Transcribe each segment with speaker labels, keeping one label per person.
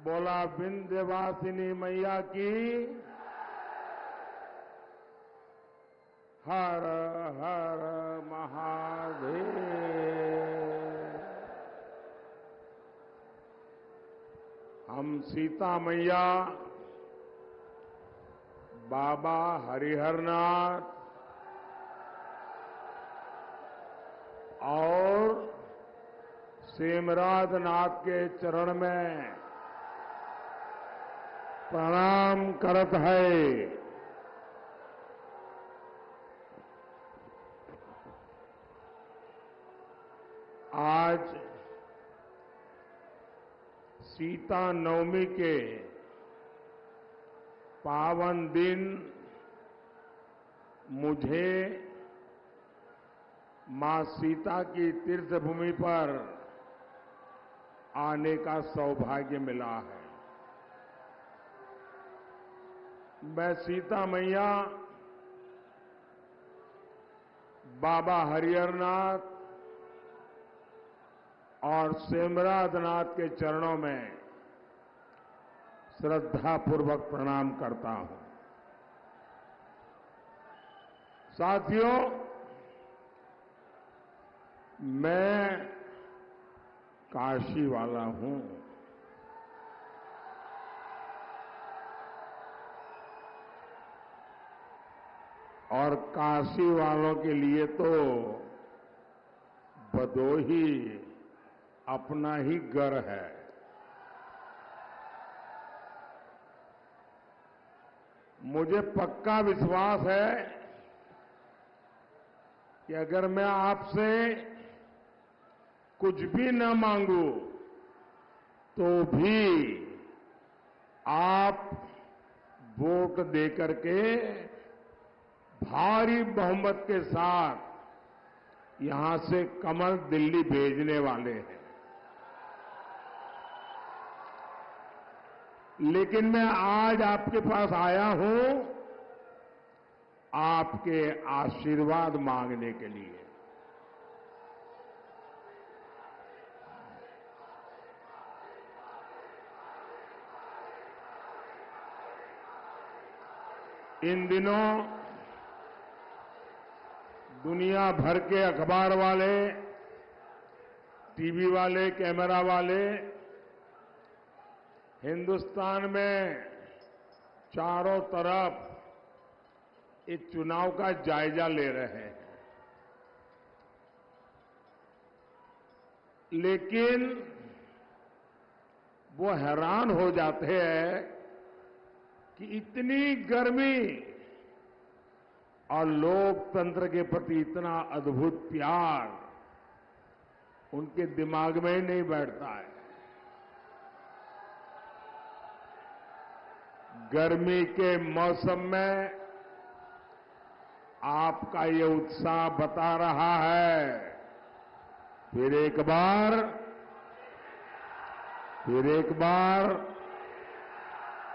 Speaker 1: बोला विंध्यवासिनी मैया की। हर हर महादेव। हम सीता मैया, बाबा हरिहरनाथ और सेमराध नाथ के चरण में प्रणाम करत है। आज सीता नवमी के पावन दिन मुझे मां सीता की तीर्थभूमि पर आने का सौभाग्य मिला है। मैं सीता मैया, बाबा हरिहरनाथ और सेमराधनाथ के चरणों में श्रद्धापूर्वक प्रणाम करता हूं। साथियों, मैं काशी वाला हूं। और काशी वालों के लिए तो भदोही अपना ही घर है। मुझे पक्का विश्वास है कि अगर मैं आपसे कुछ भी न मांगू तो भी आप वोट देकर के भारी बहुमत के साथ यहां से कमल दिल्ली भेजने वाले हैं। लेकिन मैं आज आपके पास आया हूं आपके आशीर्वाद मांगने के लिए। इन दिनों दुनिया भर के अखबार वाले, टीवी वाले, कैमरा वाले हिंदुस्तान में चारों तरफ इस चुनाव का जायजा ले रहे हैं। लेकिन वो हैरान हो जाते हैं कि इतनी गर्मी और लोकतंत्र के प्रति इतना अद्भुत प्यार उनके दिमाग में ही नहीं बैठता है। गर्मी के मौसम में आपका ये उत्साह बता रहा है। फिर एक बार, फिर एक बार,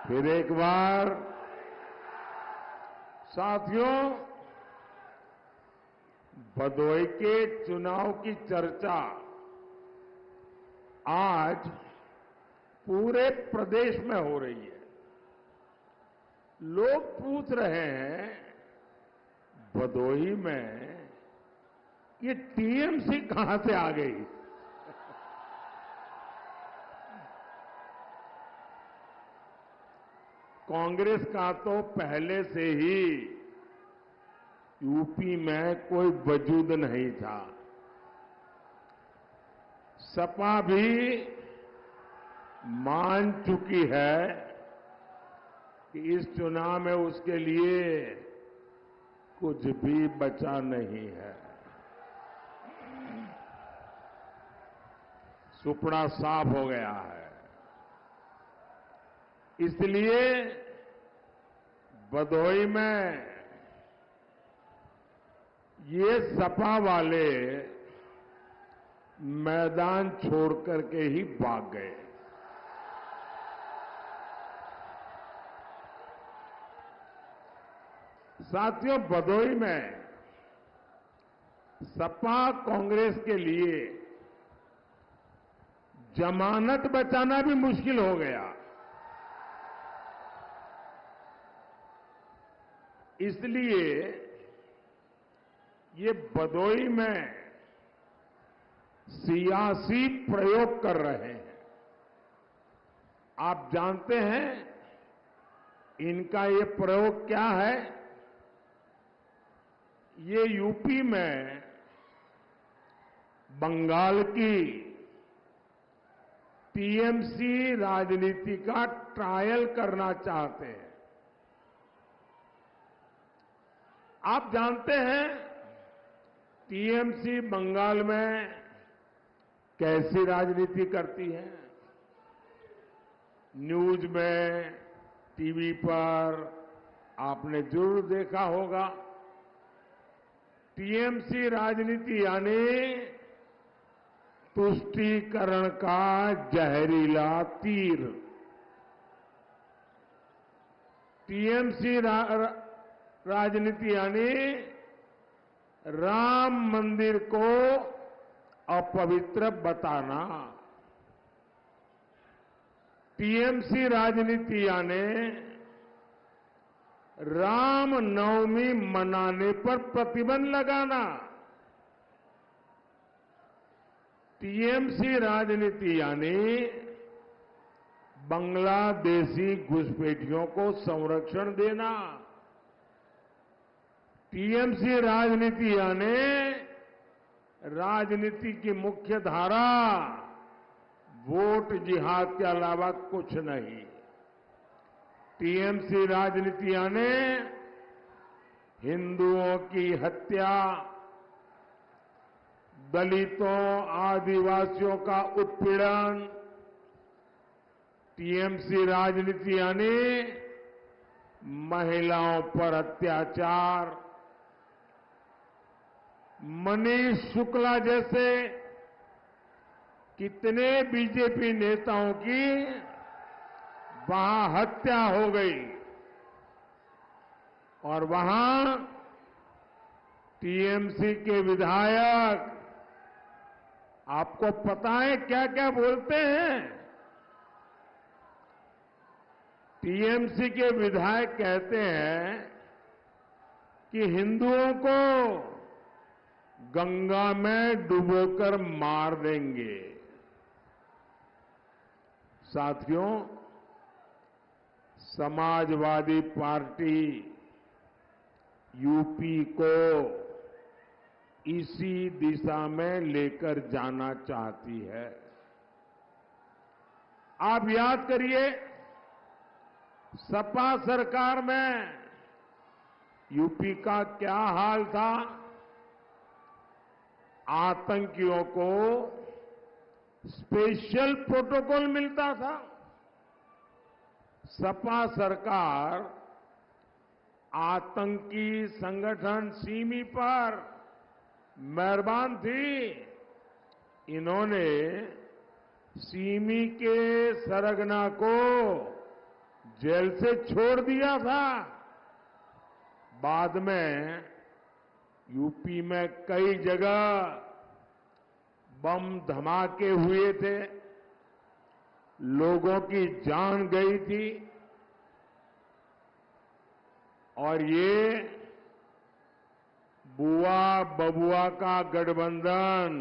Speaker 1: फिर एक बार। साथियों, भदोही के चुनाव की चर्चा आज पूरे प्रदेश में हो रही है। लोग पूछ रहे हैं, भदोही में ये टीएमसी कहां से आ गई? कांग्रेस का तो पहले से ही यूपी में कोई वजूद नहीं था। सपा भी मान चुकी है कि इस चुनाव में उसके लिए कुछ भी बचा नहीं है। सुपड़ा साफ हो गया है। इसलिए भदोही में ये सपा वाले मैदान छोड़ करके ही भाग गए। साथियों, भदोही में सपा कांग्रेस के लिए जमानत बचाना भी मुश्किल हो गया। इसलिए ये भदोही में सियासी प्रयोग कर रहे हैं। आप जानते हैं इनका ये प्रयोग क्या है? ये यूपी में बंगाल की टीएमसी राजनीति का ट्रायल करना चाहते हैं। आप जानते हैं टीएमसी बंगाल में कैसी राजनीति करती है? न्यूज में, टीवी पर आपने जरूर देखा होगा। टीएमसी राजनीति यानी तुष्टीकरण का जहरीला तीर। टीएमसी राजनीति यानी राम मंदिर को अपवित्र बताना। टीएमसी राजनीति यानी राम नवमी मनाने पर प्रतिबंध लगाना। टीएमसी राजनीति यानी बांग्लादेशी घुसपैठियों को संरक्षण देना। टीएमसी राजनीति यानी राजनीति की मुख्य धारा वोट जिहाद के अलावा कुछ नहीं। टीएमसी राजनीति यानी हिंदुओं की हत्या, दलितों, आदिवासियों का उत्पीड़न। टीएमसी राजनीति यानी महिलाओं पर अत्याचार। मनीष शुक्ला जैसे कितने बीजेपी नेताओं की वहां हत्या हो गई और वहां टीएमसी के विधायक, आपको पता है क्या क्या बोलते हैं? टीएमसी के विधायक कहते हैं कि हिंदुओं को गंगा में डुबोकर मार देंगे। साथियों, समाजवादी पार्टी यूपी को इसी दिशा में लेकर जाना चाहती है। आप याद करिए, सपा सरकार में यूपी का क्या हाल था? आतंकियों को स्पेशल प्रोटोकॉल मिलता था। सपा सरकार आतंकी संगठन सिमी पर मेहरबान थी। इन्होंने सिमी के सरगना को जेल से छोड़ दिया था। बाद में यूपी में कई जगह बम धमाके हुए थे, लोगों की जान गई थी और ये बुआ बबुआ का गठबंधन,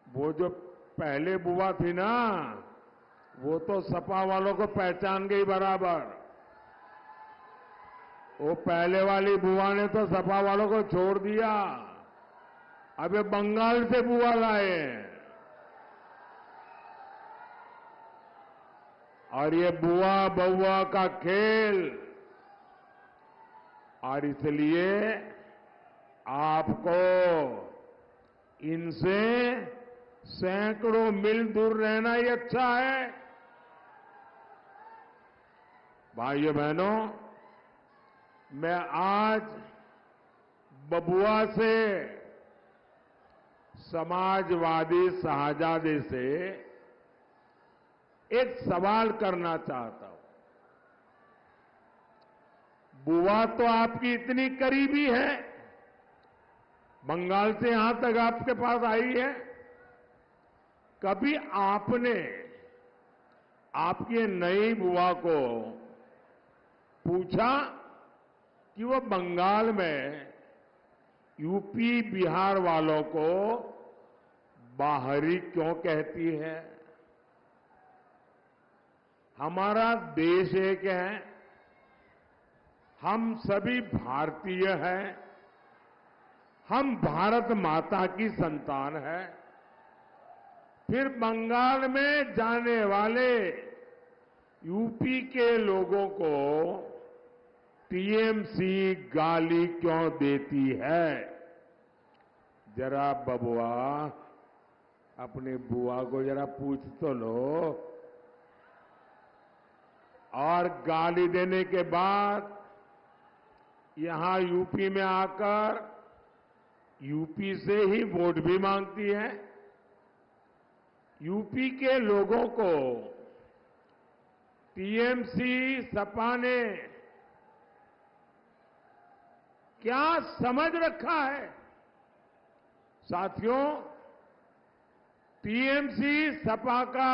Speaker 1: वो जो पहले बुआ थी ना, वो तो सपा वालों को पहचान गई बराबर। वो पहले वाली बुआ ने तो सपा वालों को छोड़ दिया। अब ये बंगाल से बुआ लाए और ये बुआ बउआ का खेल। और इसलिए आपको इनसे सैकड़ों मील दूर रहना ही अच्छा है। भाइयों बहनों, मैं आज बबुआ से, समाजवादी शाहजादे से एक सवाल करना चाहता हूं। बुआ तो आपकी इतनी करीबी है, बंगाल से यहां तक आपके पास आई है। कभी आपने आपकी नई बुआ को पूछा कि वो बंगाल में यूपी बिहार वालों को बाहरी क्यों कहती है। हमारा देश एक है, हम सभी भारतीय हैं, हम भारत माता की संतान हैं। फिर बंगाल में जाने वाले यूपी के लोगों को टीएमसी गाली क्यों देती है। जरा बबुआ अपनी बुआ को जरा पूछ तो लो। और गाली देने के बाद यहां यूपी में आकर यूपी से ही वोट भी मांगती है। यूपी के लोगों को टीएमसी सपा ने क्या समझ रखा है। साथियों, टीएमसी सपा का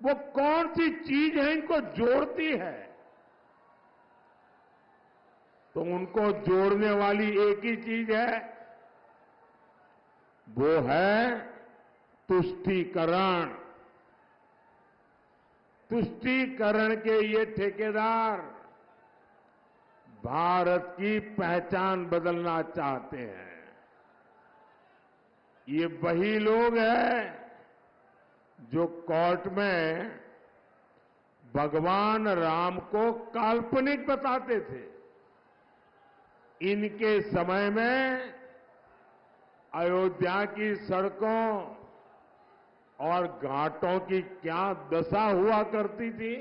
Speaker 1: वो कौन सी चीज है इनको जोड़ती है। तो उनको जोड़ने वाली एक ही चीज है, वो है तुष्टीकरण। तुष्टीकरण के ये ठेकेदार भारत की पहचान बदलना चाहते हैं। ये वही लोग हैं जो कोर्ट में भगवान राम को काल्पनिक बताते थे। इनके समय में अयोध्या की सड़कों और घाटों की क्या दशा हुआ करती थी।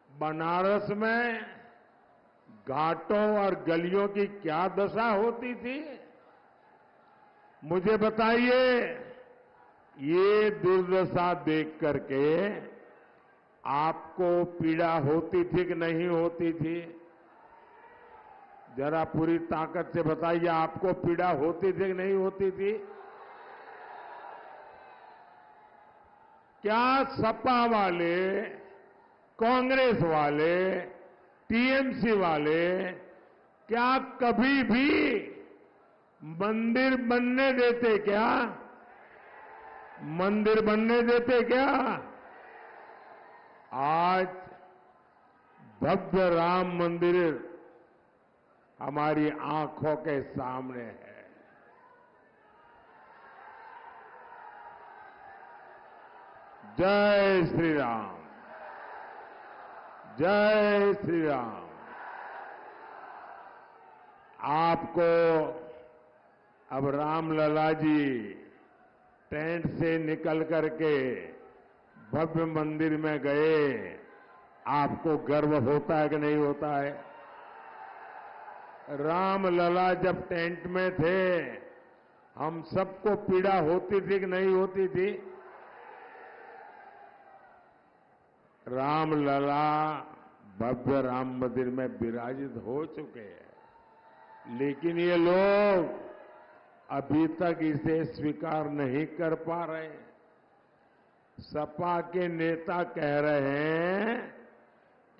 Speaker 1: बनारस में घाटों और गलियों की क्या दशा होती थी। मुझे बताइए, ये दुर्दशा देख करके आपको पीड़ा होती थी कि नहीं होती थी। जरा पूरी ताकत से बताइए, आपको पीड़ा होती थी कि नहीं होती थी। क्या सपा वाले, कांग्रेस वाले, टीएमसी वाले क्या कभी भी मंदिर बनने देते क्या? मंदिर बनने देते क्या? आज भव्य राम मंदिर हमारी आंखों के सामने है। जय श्री राम, जय श्री राम। आपको अब रामलला जी टेंट से निकल करके भव्य मंदिर में गए, आपको गर्व होता है कि नहीं होता है। रामलला जब टेंट में थे, हम सबको पीड़ा होती थी कि नहीं होती थी। रामलला भव्य राम मंदिर में विराजित हो चुके हैं, लेकिन ये लोग अभी तक इसे स्वीकार नहीं कर पा रहे। सपा के नेता कह रहे हैं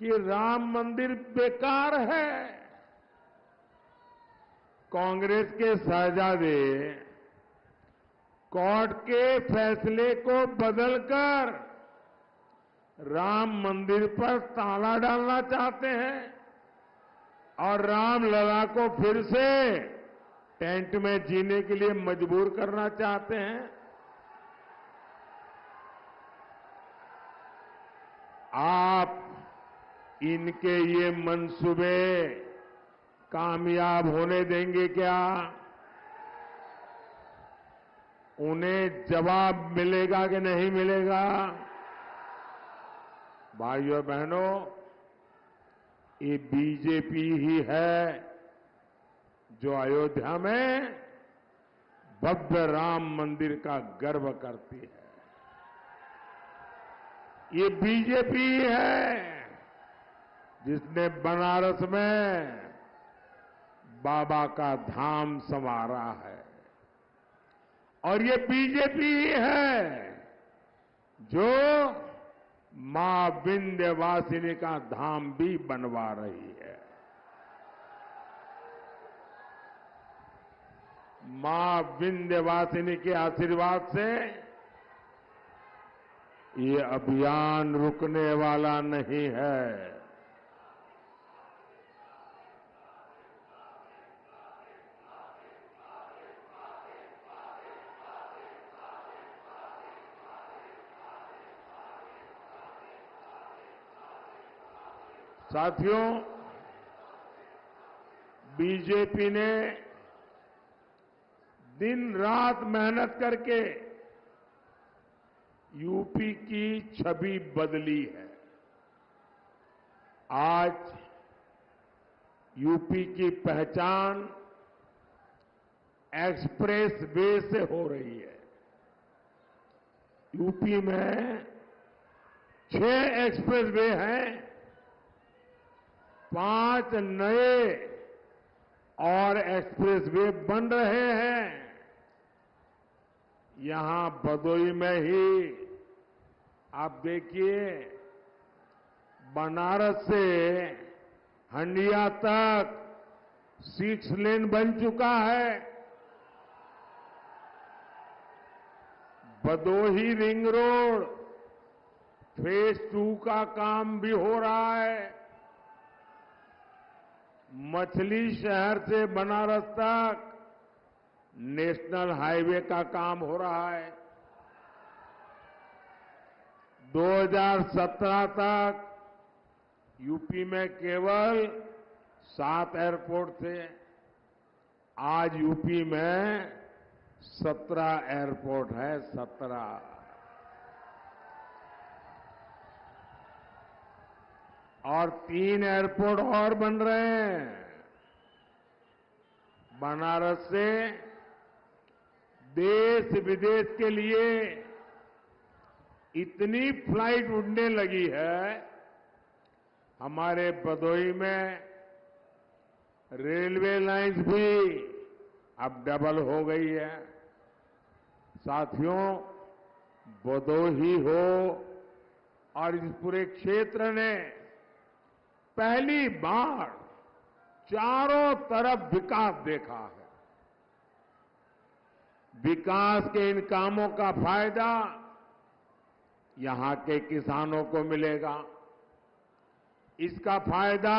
Speaker 1: कि राम मंदिर बेकार है। कांग्रेस के शहजादे कोर्ट के फैसले को बदलकर राम मंदिर पर ताला डालना चाहते हैं और रामलला को फिर से टेंट में जीने के लिए मजबूर करना चाहते हैं। आप इनके ये मंसूबे कामयाब होने देंगे क्या? उन्हें जवाब मिलेगा कि नहीं मिलेगा? भाइयों बहनों, ये बीजेपी ही है जो अयोध्या में भव्य राम मंदिर का गर्व करती है। ये बीजेपी है जिसने बनारस में बाबा का धाम संवारा है। और ये बीजेपी ही है जो मां विंध्यवासिनी का धाम भी बनवा रही है। मां विंध्यवासिनी के आशीर्वाद से ये अभियान रुकने वाला नहीं है। साथियों, बीजेपी ने दिन रात मेहनत करके यूपी की छवि बदली है। आज यूपी की पहचान एक्सप्रेस वे से हो रही है। यूपी में 6 एक्सप्रेस वे हैं, 5 नए और एक्सप्रेस वे बन रहे हैं। यहां भदोही में ही आप देखिए, बनारस से हंडिया तक 6 लेन बन चुका है। भदोही रिंग रोड फेज 2 का काम भी हो रहा है। मछली शहर से बनारस तक नेशनल हाईवे का काम हो रहा है। 2017 तक यूपी में केवल 7 एयरपोर्ट थे। आज यूपी में 17 एयरपोर्ट है, 17। और 3 एयरपोर्ट और बन रहे हैं। बनारस से देश विदेश के लिए इतनी फ्लाइट उड़ने लगी है। हमारे भदोही में रेलवे लाइंस भी अब डबल हो गई है। साथियों, भदोही हो और इस पूरे क्षेत्र ने पहली बार चारों तरफ विकास देखा है। विकास के इन कामों का फायदा यहां के किसानों को मिलेगा। इसका फायदा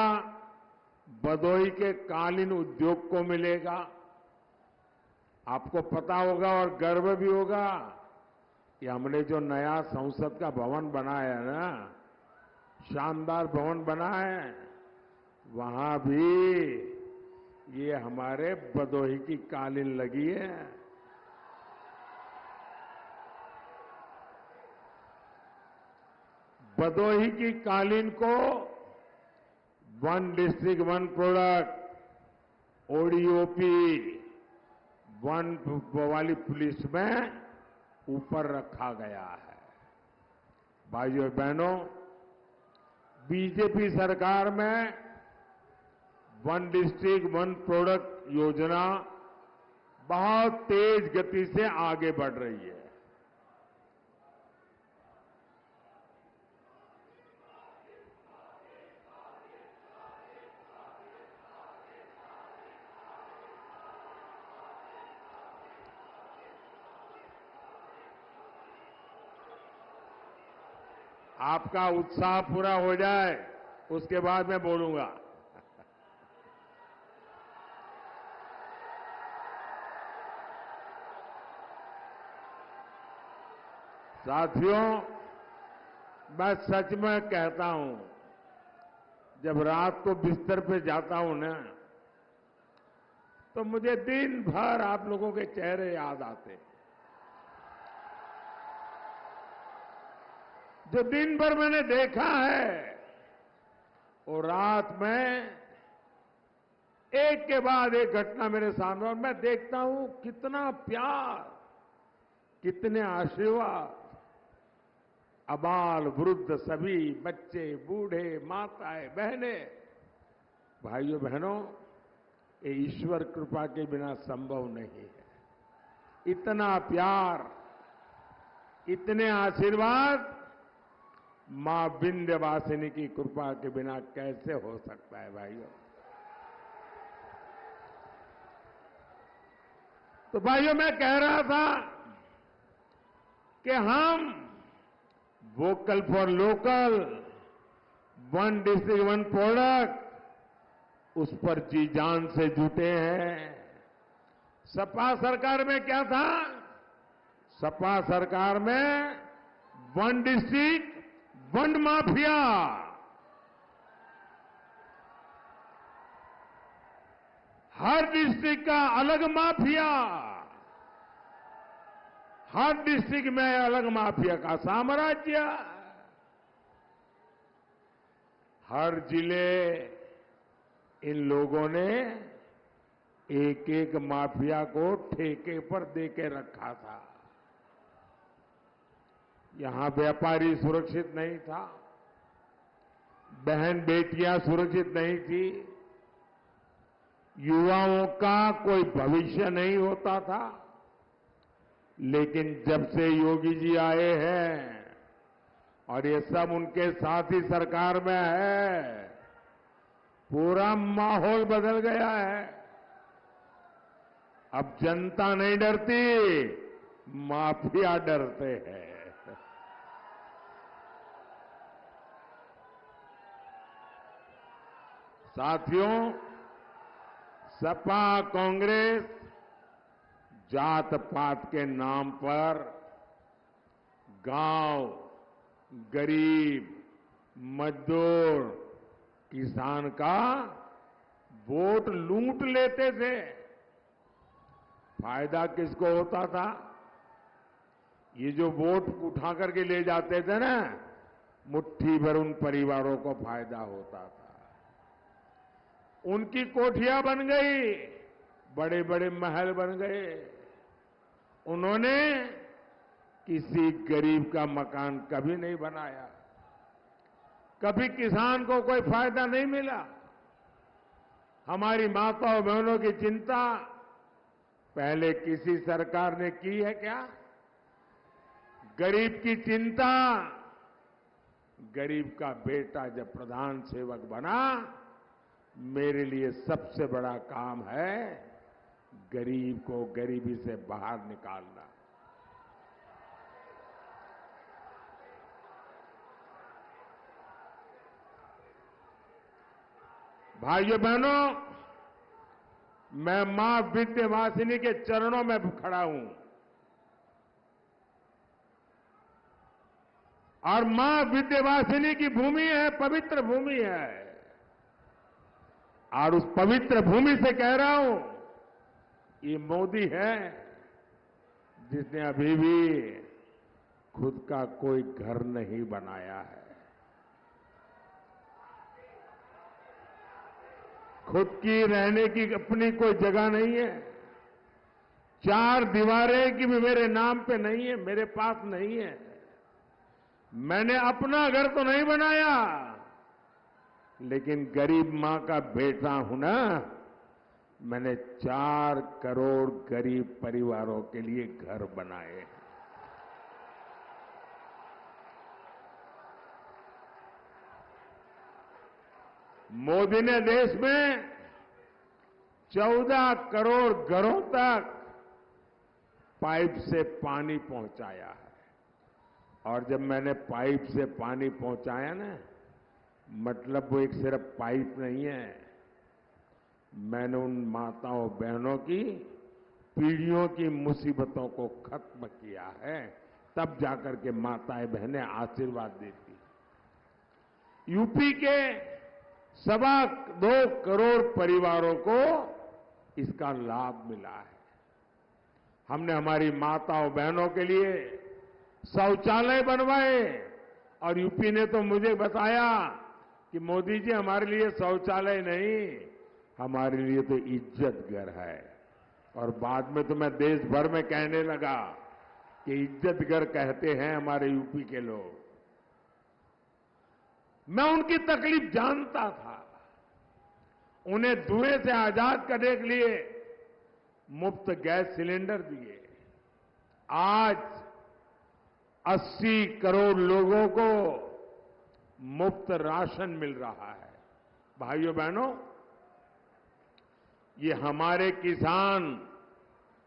Speaker 1: भदोही के कालीन उद्योग को मिलेगा। आपको पता होगा और गर्व भी होगा कि हमने जो नया संसद का भवन बनाया है ना, शानदार भवन बना है, वहां भी ये हमारे भदोही की कालीन लगी है। भदोही की कालीन को 1 डिस्ट्रिक्ट 1 प्रोडक्ट ओडीओपी 1 वाली पुलिस में ऊपर रखा गया है। भाइयों बहनों, बीजेपी सरकार में 1 डिस्ट्रिक्ट 1 प्रोडक्ट योजना बहुत तेज गति से आगे बढ़ रही है। आपका उत्साह पूरा हो जाए उसके बाद मैं बोलूंगा। साथियों, मैं सच में कहता हूं, जब रात को बिस्तर पे जाता हूं ना, तो मुझे दिन भर आप लोगों के चेहरे याद आते हैं। जो दिन भर मैंने देखा है, और रात में एक के बाद एक घटना मेरे सामने, और मैं देखता हूं कितना प्यार, कितने आशीर्वाद, अबाल वृद्ध सभी, बच्चे बूढ़े, माताएं बहनें, भाइयों बहनों, ये ईश्वर कृपा के बिना संभव नहीं है। इतना प्यार, इतने आशीर्वाद मां विंध्यवासिनी की कृपा के बिना कैसे हो सकता है भाइयों। तो भाइयों, मैं कह रहा था कि हम vocal for local, one district one product, उस पर जी जान से जुटे हैं। सपा सरकार में क्या था? सपा सरकार में वन डिस्ट्रिक्ट वन माफिया, हर डिस्ट्रिक्ट का अलग माफिया, हर डिस्ट्रिक्ट में अलग माफिया का साम्राज्य, हर जिले इन लोगों ने एक एक माफिया को ठेके पर देके रखा था। यहां व्यापारी सुरक्षित नहीं था, बहन बेटियां सुरक्षित नहीं थी, युवाओं का कोई भविष्य नहीं होता था। लेकिन जब से योगी जी आए हैं और ये सब उनके साथ ही सरकार में है, पूरा माहौल बदल गया है। अब जनता नहीं डरती, माफिया डरते हैं। साथियों, सपा कांग्रेस जात पात के नाम पर गांव, गरीब, मजदूर, किसान का वोट लूट लेते थे। फायदा किसको होता था? ये जो वोट उठा करके ले जाते थे ना, मुट्ठी भर उन परिवारों को फायदा होता था। उनकी कोठियां बन गई, बड़े बड़े महल बन गए। उन्होंने किसी गरीब का मकान कभी नहीं बनाया, कभी किसान को कोई फायदा नहीं मिला। हमारी माताओं बहनों की चिंता पहले किसी सरकार ने की है क्या? गरीब की चिंता, गरीब का बेटा जब प्रधान सेवक बना, मेरे लिए सबसे बड़ा काम है गरीब को गरीबी से बाहर निकालना। भाइयों बहनों, मैं मां विंध्यवासिनी के चरणों में खड़ा हूं और मां विंध्यवासिनी की भूमि है, पवित्र भूमि है। और उस पवित्र भूमि से कह रहा हूं, ये मोदी है जिसने अभी भी खुद का कोई घर नहीं बनाया है, खुद की रहने की अपनी कोई जगह नहीं है। चार दीवारें की भी मेरे नाम पे नहीं है, मेरे पास नहीं है। मैंने अपना घर तो नहीं बनाया, लेकिन गरीब मां का बेटा हूं ना, मैंने 4 करोड़ गरीब परिवारों के लिए घर बनाए। मोदी ने देश में 14 करोड़ घरों तक पाइप से पानी पहुंचाया है। और जब मैंने पाइप से पानी पहुंचाया ना, मतलब वो एक सिर्फ पाइप नहीं है, मैंने उन माताओं बहनों की पीढ़ियों की मुसीबतों को खत्म किया है। तब जाकर के माताएं बहनें आशीर्वाद देती। यूपी के 2.25 करोड़ परिवारों को इसका लाभ मिला है। हमने हमारी माताओं बहनों के लिए शौचालय बनवाए और यूपी ने तो मुझे बताया कि मोदी जी हमारे लिए शौचालय नहीं, हमारे लिए तो इज्जत घर है। और बाद में तो मैं देश भर में कहने लगा कि इज्जत घर कहते हैं हमारे यूपी के लोग। मैं उनकी तकलीफ जानता था। उन्हें धुएं से आजाद करने के लिए मुफ्त गैस सिलेंडर दिए। आज 80 करोड़ लोगों को मुफ्त राशन मिल रहा है। भाइयों बहनों, ये हमारे किसान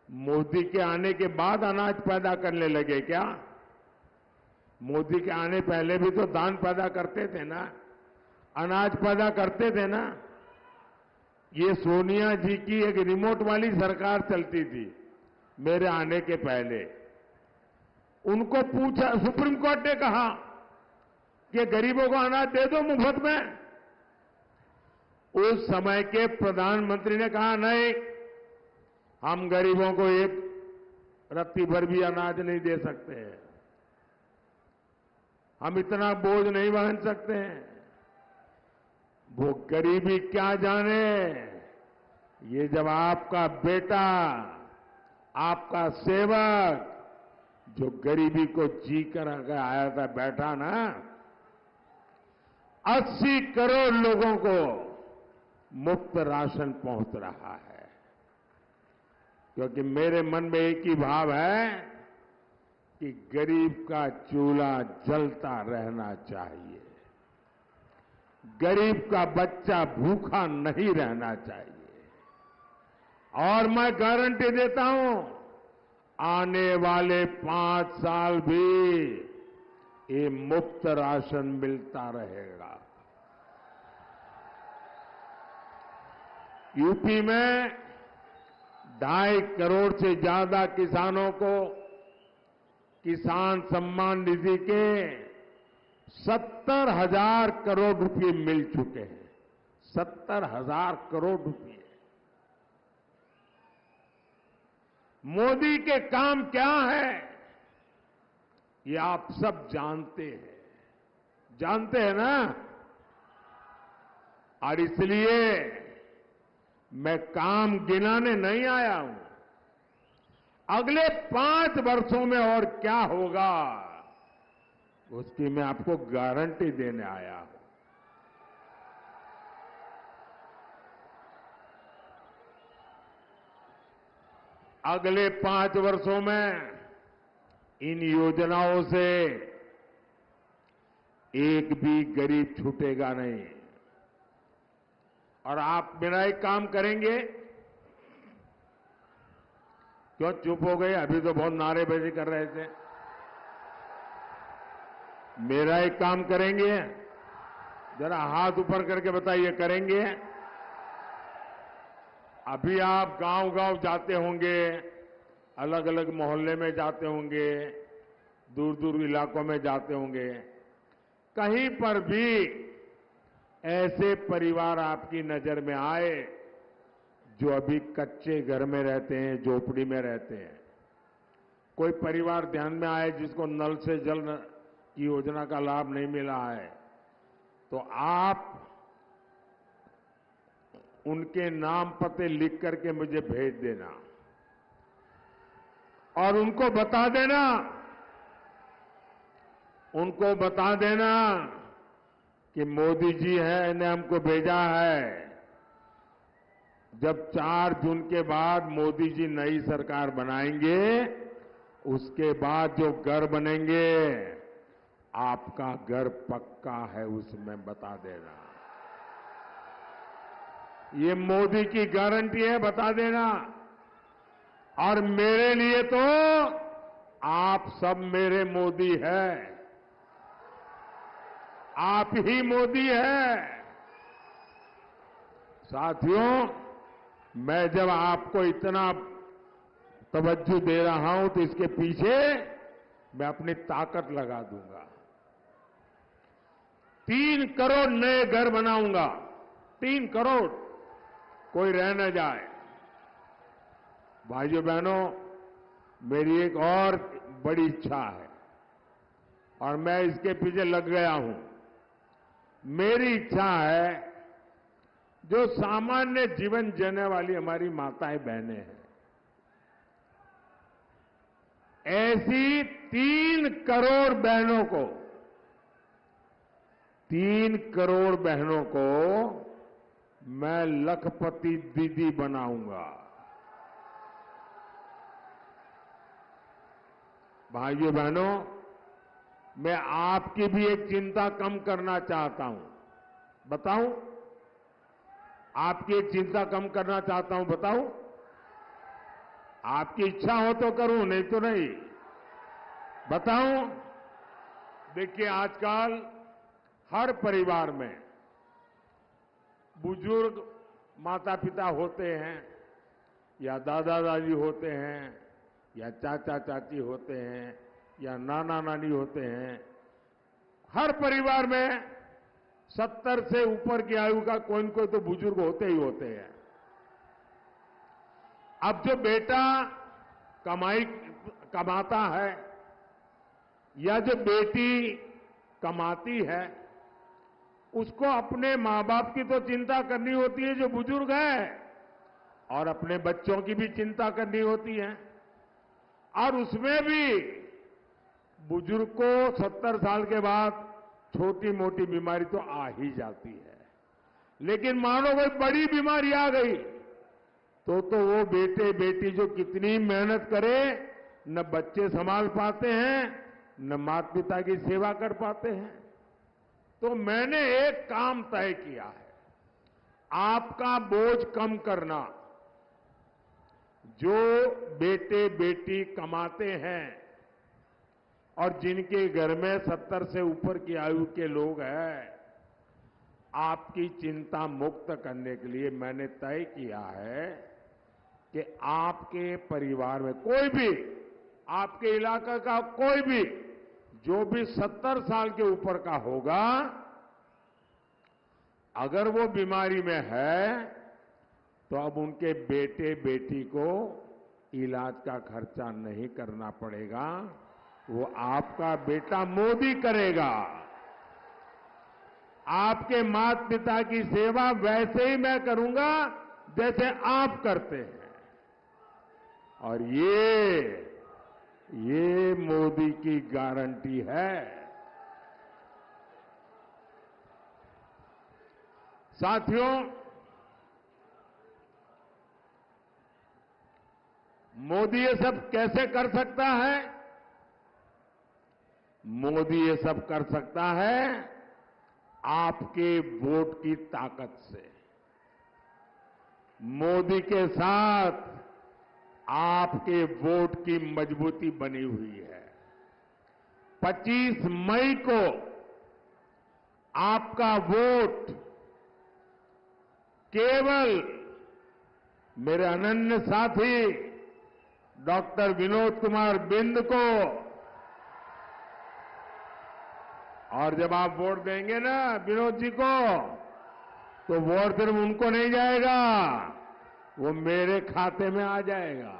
Speaker 1: मोदी के आने के बाद अनाज पैदा करने लगे क्या? मोदी के आने पहले भी तो धान पैदा करते थे ना, अनाज पैदा करते थे ना। ये सोनिया जी की एक रिमोट वाली सरकार चलती थी मेरे आने के पहले। उनको पूछा, सुप्रीम कोर्ट ने कहा कि गरीबों को अनाज दे दो मुफ्त में। उस समय के प्रधानमंत्री ने कहा नहीं, हम गरीबों को एक रत्ती भर भी अनाज नहीं दे सकते हैं, हम इतना बोझ नहीं वहन सकते हैं। वो गरीबी क्या जाने, ये जब आपका बेटा, आपका सेवक जो गरीबी को जी कर आया था बैठा ना, 80 करोड़ लोगों को मुफ्त राशन पहुंच रहा है। क्योंकि मेरे मन में एक ही भाव है कि गरीब का चूल्हा जलता रहना चाहिए, गरीब का बच्चा भूखा नहीं रहना चाहिए। और मैं गारंटी देता हूं, आने वाले 5 साल भी ये मुफ्त राशन मिलता रहेगा। यूपी में 2.5 करोड़ से ज्यादा किसानों को किसान सम्मान निधि के 70,000 करोड़ रुपए मिल चुके हैं। 70,000 करोड़ रुपए। मोदी के काम क्या है ये आप सब जानते हैं, जानते हैं ना। और इसलिए मैं काम गिनाने नहीं आया हूं, अगले 5 वर्षों में और क्या होगा उसकी मैं आपको गारंटी देने आया हूं। अगले 5 वर्षों में इन योजनाओं से एक भी गरीब छूटेगा नहीं। और आप मेरा एक काम करेंगे। क्यों चुप हो गए? अभी तो बहुत नारेबाजी कर रहे थे। मेरा एक काम करेंगे, जरा हाथ ऊपर करके बताइए, करेंगे? अभी आप गांव-गांव जाते होंगे, अलग अलग मोहल्ले में जाते होंगे, दूर दूर इलाकों में जाते होंगे, कहीं पर भी ऐसे परिवार आपकी नजर में आए जो अभी कच्चे घर में रहते हैं, झोपड़ी में रहते हैं, कोई परिवार ध्यान में आए जिसको नल से जल की योजना का लाभ नहीं मिला है, तो आप उनके नाम पते लिख करके मुझे भेज देना और उनको बता देना कि मोदी जी है ने हमको भेजा है। जब 4 जून के बाद मोदी जी नई सरकार बनाएंगे, उसके बाद जो घर बनेंगे, आपका घर पक्का है उसमें बता देना। ये मोदी की गारंटी है, बता देना। और मेरे लिए तो आप सब मेरे मोदी है, आप ही मोदी है। साथियों, मैं जब आपको इतना तवज्जो दे रहा हूं तो इसके पीछे मैं अपनी ताकत लगा दूंगा। 3 करोड़ नए घर बनाऊंगा, 3 करोड़, कोई रह न जाए। भाइयों बहनों, मेरी एक और बड़ी इच्छा है और मैं इसके पीछे लग गया हूं। मेरी इच्छा है, जो सामान्य जीवन जीने वाली हमारी माताएं बहनें हैं, ऐसी 3 करोड़ बहनों को, 3 करोड़ बहनों को मैं लखपति दीदी बनाऊंगा। भाइयों बहनों, मैं आपकी भी एक चिंता कम करना चाहता हूं। बताऊं? आपकी एक चिंता कम करना चाहता हूं, बताऊं? आपकी इच्छा हो तो करूं, नहीं तो नहीं। बताऊं? देखिए, आजकल हर परिवार में बुजुर्ग माता पिता होते हैं, या दादा दादी होते हैं, या चाचा चाची होते हैं, या नाना नानी होते हैं। हर परिवार में 70 से ऊपर की आयु का कोई न कोई तो बुजुर्ग होते ही होते हैं। अब जो बेटा कमाता है या जो बेटी कमाती है, उसको अपने मां बाप की तो चिंता करनी होती है जो बुजुर्ग है, और अपने बच्चों की भी चिंता करनी होती है। और उसमें भी बुजुर्ग को 70 साल के बाद छोटी मोटी बीमारी तो आ ही जाती है। लेकिन मानो कोई बड़ी बीमारी आ गई तो वो बेटे बेटी जो कितनी मेहनत करे, न बच्चे संभाल पाते हैं, न माता पिता की सेवा कर पाते हैं। तो मैंने एक काम तय किया है, आपका बोझ कम करना। जो बेटे बेटी कमाते हैं और जिनके घर में 70 से ऊपर की आयु के लोग हैं, आपकी चिंता मुक्त करने के लिए मैंने तय किया है कि आपके परिवार में कोई भी, आपके इलाका का कोई भी जो भी 70 साल के ऊपर का होगा, अगर वो बीमारी में है तो अब उनके बेटे बेटी को इलाज का खर्चा नहीं करना पड़ेगा, वो आपका बेटा मोदी करेगा। आपके माता पिता की सेवा वैसे ही मैं करूंगा जैसे आप करते हैं। और ये मोदी की गारंटी है। साथियों, मोदी ये सब कैसे कर सकता है? मोदी ये सब कर सकता है आपके वोट की ताकत से। मोदी के साथ आपके वोट की मजबूती बनी हुई है। 25 मई को आपका वोट केवल मेरे अनन्य साथी डॉक्टर विनोद कुमार बिंद को, और जब आप वोट देंगे ना विनोद जी को, तो वोट सिर्फ उनको नहीं जाएगा, वो मेरे खाते में आ जाएगा।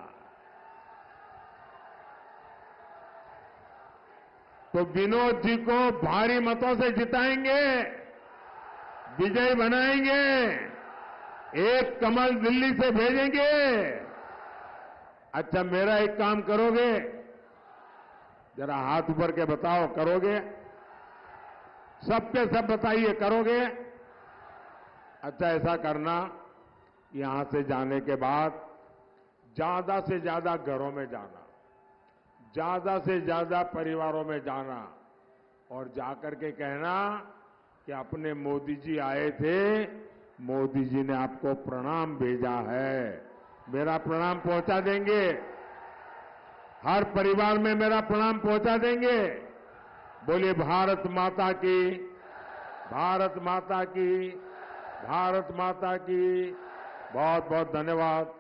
Speaker 1: तो विनोद जी को भारी मतों से जिताएंगे, विजयी बनाएंगे, एक कमल दिल्ली से भेजेंगे। अच्छा, मेरा एक काम करोगे? जरा हाथ ऊपर के बताओ, करोगे? सबके सब बताइए, करोगे? अच्छा, ऐसा करना, यहां से जाने के बाद ज्यादा से ज्यादा घरों में जाना, ज्यादा से ज्यादा परिवारों में जाना, और जाकर के कहना कि अपने मोदी जी आए थे, मोदी जी ने आपको प्रणाम भेजा है। मेरा प्रणाम पहुंचा देंगे, हर परिवार में मेरा प्रणाम पहुंचा देंगे। बोलिए भारत माता की, भारत माता की, भारत माता की। बहुत बहुत धन्यवाद।